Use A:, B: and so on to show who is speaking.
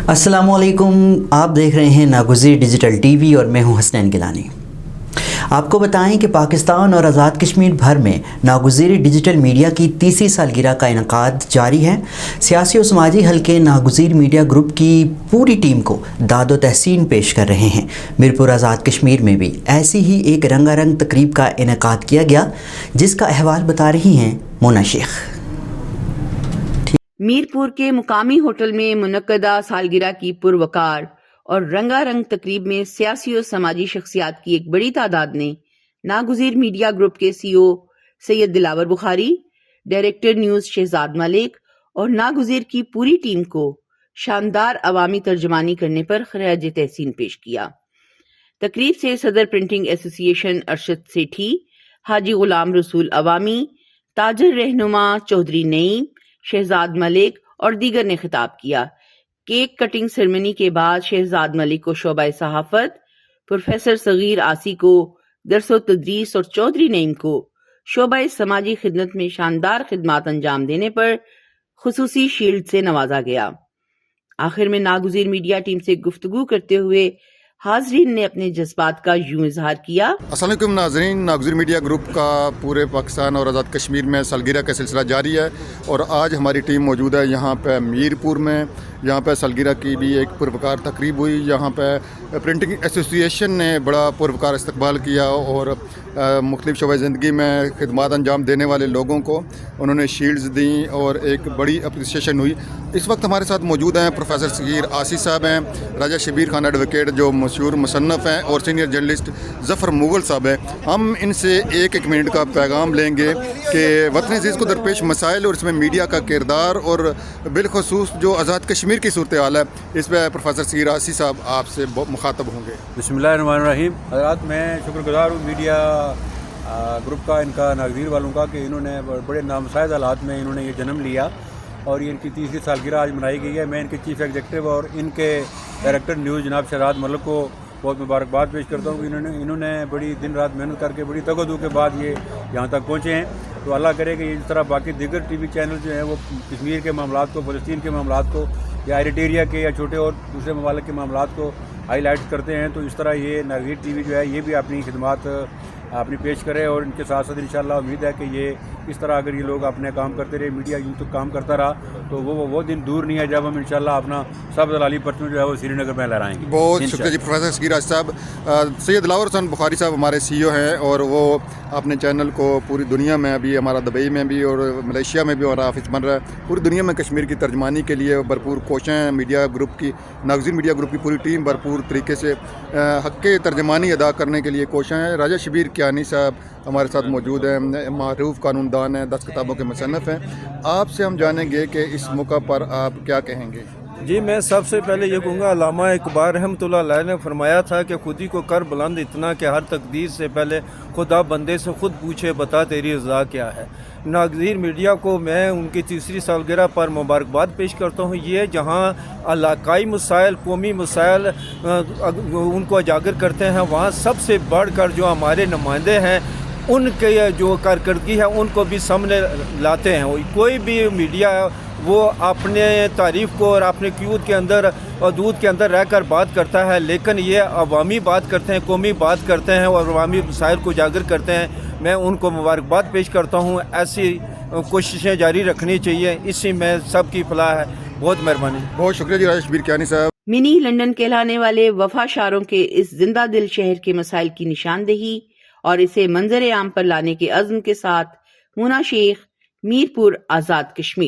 A: अस्सलामुअलैकुम, आप देख रहे हैं नागुज़ीर डिजिटल टीवी और मैं हूं हसनैन गिलानी। आपको बताएं कि पाकिस्तान और आज़ाद कश्मीर भर में नागुज़ीर डिजिटल मीडिया की तीसरी सालगिरह का इनकाद जारी है। सियासी और समाजी हल्के नागुज़ीर मीडिया ग्रुप की पूरी टीम को दाद व तहसीन पेश कर रहे हैं। मीरपुर आज़ाद कश्मीर में भी ऐसी ही एक रंगारंग तकरीब का इनकाद किया गया, जिसका अहवाल बता रही हैं मोना शेख।
B: मीरपुर के मुकामी होटल में मुनक्कदा सालगिरह की पुरवकार और रंगारंग तकरीब में सियासी और समाजी शख्सियात की एक बड़ी तादाद ने नागुज़ीर मीडिया ग्रुप के CEO Syed Dilawar Bukhari, director news Shahzad Malik और नागुज़ीर की पूरी टीम को शानदार अवामी तर्जमानी करने पर खराज तहसीन पेश किया। तकरीब से सदर प्रिंटिंग एसोसिएशन अरशद सेठी, हाजी गुलाम रसूल अवामी, ताजर रहनुमा चौधरी नईम, शहजाद मलिक और दीगर ने खिताब किया। केक कटिंग सेरेमनी के बाद शहजाद मलिक को शोबा सहाफत, प्रोफेसर सगीर आसी को दरसो तदरीस और चौधरी नईम को शोबा समाजी खिदमत में शानदार खिदमात अंजाम देने पर खुसूसी शील्ड से नवाजा गया। आखिर में नागुज़ीर मीडिया टीम से गुफ्तगू करते हुए हाज़रीन ने अपने जज्बात का यूं इजहार किया।
C: अस्सलाम वालेकुम नाज़रीन, नागुज़ीर मीडिया ग्रुप का पूरे पाकिस्तान और आज़ाद कश्मीर में सालगिरह का सिलसिला जारी है और आज हमारी टीम मौजूद है यहाँ पे मीरपुर में। यहाँ पे सालगिरह की भी एक पुरवकार तकरीब हुई। यहाँ पे प्रिंटिंग एसोसिएशन ने बड़ा पुरवकार इस्तकबाल किया और मुख्तलिफ शोबे ज़िंदगी में खिदमात अंजाम देने वाले लोगों को उन्होंने शील्ड्स दी और एक बड़ी अप्रिसिएशन हुई। इस वक्त हमारे साथ मौजूद हैं प्रोफेसर सगीर आसी साहब हैं, राजा शबीर खान एडवोकेट जो मशहूर मुसन्नफ़ हैं, और सीनियर जर्नलिस्ट ज़फ़र मुग़ल साहब हैं। हम इनसे एक एक मिनट का पैगाम लेंगे कि वतन अज़ीज़ को दरपेश मसाइल और इसमें मीडिया का किरदार और बिलखसूस जो आज़ाद कश्मीर की सूरत हाल है, इस पर प्रोफेसर सगीर आसी साहब आपसे मुखातब होंगे।
D: बिस्मिल्लाहिर्रहमानिर्रहीम। हज़रात, मैं शुक्रगुज़ार हूँ मीडिया ग्रुप का, इनका नागुज़ीर वालों का, कि इन्होंने बड़े नामसाइद हालात में इन्होंने ये जन्म लिया और ये इनकी तीसरी सालगिरह आज मनाई गई है। मैं इनके चीफ़ एग्जीक्यूटिव और इनके डायरेक्टर न्यूज़ जनाब शहजाद मलिक को बहुत मुबारकबाद पेश करता हूँ कि इन्होंने बड़ी दिन रात मेहनत करके बड़ी तगदू के बाद ये यहाँ तक पहुँचे हैं। तो अल्लाह करे कि इस तरह बाकी दीगर TV चैनल जो हैं वो कश्मीर के मामलात को, फ़लस्तीन के मामलात को या एरिटेरिया के या छोटे और दूसरे ममालिक के मामलात को हाईलाइट करते हैं। तो इस तरह ये नागुज़ीर TV जो है ये भी अपनी खिदमात अपनी पेश करे और इनके साथ साथ इंशाअल्लाह उम्मीद है कि ये इस तरह अगर ये लोग अपने काम करते रहे, मीडिया यूँ तो काम करता रहा, तो वो दिन दूर नहीं है जब हम इंशाअल्लाह अपना सब दलाली परचम जो है वो श्रीनगर में लहराएंगे।
C: बहुत शुक्रिया जी प्रोफेसर सगीर आसी साहब। सैयद दिलावर हुसैन बुखारी साहब हमारे CEO हैं और वो अपने चैनल को पूरी दुनिया में, अभी हमारा दुबई में भी और मलेशिया में भी हमारा ऑफिस बन रहा है, पूरी दुनिया में कश्मीर की तर्जमानी के लिए भरपूर कोशिशें मीडिया ग्रुप की, नागुज़ीर मीडिया ग्रुप की पूरी टीम भरपूर तरीके से हक़ तर्जमानी अदा करने के लिए कोशिशें हैं। राजा शबीर कियानी साहब हमारे साथ मौजूद हैं, मारूफ कानूनदान हैं, 10 किताबों के मुसन्नफ़ हैं। आपसे हम जानेंगे कि इस मौका पर आप क्या कहेंगे।
E: जी, मैं सबसे पहले ये कहूँगा, अल्लामा इकबाल रहमतुल्लाह अलैह ने फरमाया था कि खुदी को कर बुलंद इतना कि हर तकदीर से पहले खुदा बंदे से ख़ुद पूछे बता तेरी रज़ा क्या है। नागुज़ीर मीडिया को मैं उनकी तीसरी सालगिरह पर मुबारकबाद पेश करता हूँ। ये जहाँ इलाकाई मसाइल, कौमी मसाइल उनको उजागर करते हैं, वहाँ सबसे बढ़कर जो हमारे नुमाइंदे हैं उनके जो कारकर्दगी है उनको भी सामने लाते हैं। कोई भी मीडिया वो अपने तारीफ़ को और अपने क्यूद के अंदर और दूध के अंदर रहकर बात करता है, लेकिन ये अवामी बात करते हैं, कौमी बात करते हैं और अवामी मसाइल को उजागर करते हैं। मैं उनको मुबारकबाद पेश करता हूँ। ऐसी कोशिशें जारी रखनी चाहिए, इसी में सबकी फलाह है। बहुत मेहरबानी।
C: बहुत शुक्रिया जी राजा शबीर कियानी साहब।
B: मिनी लंदन कहलाने वाले वफा शारों के इस जिंदा दिल शहर के मसाइल की निशानदेही और इसे मंजर आम पर लाने के अज़्म के साथ मोना शेख, मीरपुर, आज़ाद कश्मीर।